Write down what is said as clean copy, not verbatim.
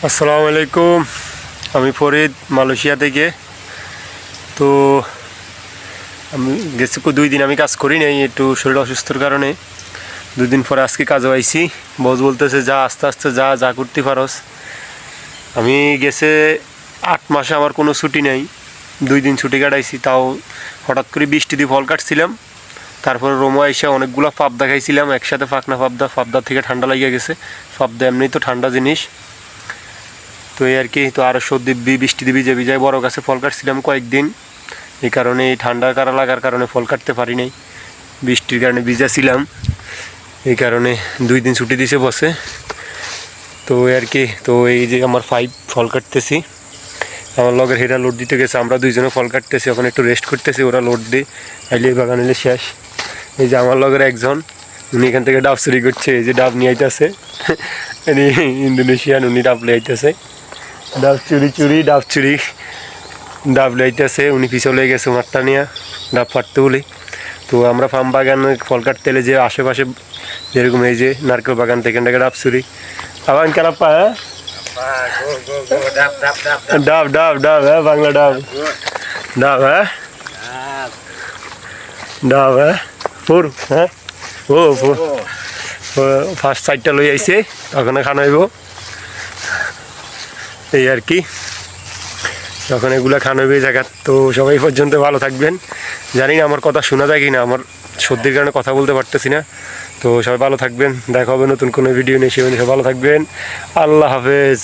আসসালামু আলাইকুম। আমি ফরিদ মালয়েশিয়া থেকে। তো আমি গেছি 2 দিন আমি কাজ করি নাই, একটু শরীর অসুস্থর কারণে। 2 দিন পরে আজকে কাজে আইছি। বস বলতেছে যা আস্তে আস্তে যা যা করতে পারস। আমি গেছে 8 মাসে আমার কোনো ছুটি নেই, 2 দিন ছুটি কাটাইছি। তাও হঠাৎ করে বৃষ্টি দিয়ে ফল কাটছিলাম, তারপরে রোমা এসে অনেকগুলো পাবদা খাইছিলাম একসাথে, ফাঁকনা পাবদা থেকে ঠান্ডা লাগিয়ে গেছে। পাবদা এমনি তো ঠান্ডা জিনিস, তো এই আর কি। তো আরও সর্দি বৃষ্টি দিবি যে বিজয় বড় গাছে ফল কাটছিলাম কয়েকদিন, এই কারণে এই ঠান্ডার লাগার কারণে ফল কাটতে পারি নাই, বৃষ্টির কারণে ভিজেছিলাম, এই কারণে 2 দিন ছুটি দিছে বসে। তো আর কি, তো এই যে আমার 5 ফল কাটতেছি, আমার লগের হেরা লোড দিতে গেছে, আমরা 2জনে ফল কাটতেছি, ওখানে একটু রেস্ট করতেছি, ওরা লোড দিয়ে আইলে বাগান এলে শেষ। এই যে আমার লগের একজন, উনি এখান থেকে ডাব চুরি করছে, এই যে ডাব নিয়ে আইতেছে, ইন্দোনেশিয়ান, উনি ডাব নিয়ে আইতেছে, ডাব চুরি ডাব লাইতেছে, উনি পিছনে লেগে গেছে মাঠটা নিয়ে ডাব ফাটতে বলে। তো আমরা ফার্ম বাগানে ফল কাটতে এলে যে আশেপাশে যেরকম এই যে নারকেল বাগান থেকে ডাব চুরি আবার কেনাপ্পা, হ্যাঁ ডাব ডাব ডাব, হ্যাঁ বাংলা ডাব ডাব, হ্যাঁ ডাব, হ্যাঁ ফুর, হ্যাঁ ও ফুর। ফার্স্ট সাইডটা লই আইছে, ওখানে খানা হইব, এই আর কি। যখন এগুলো খানো হয়ে জায়গা। তো সবাই পর্যন্ত ভালো থাকবেন। জানি না আমার কথা শোনা যায় কি না, আমার সর্দির কারণে কথা বলতে পারতেছি না। তো সবাই ভালো থাকবেন, দেখা হবে নতুন কোনো ভিডিও নিয়ে, সে ভালো থাকবেন। আল্লাহ হাফেজ।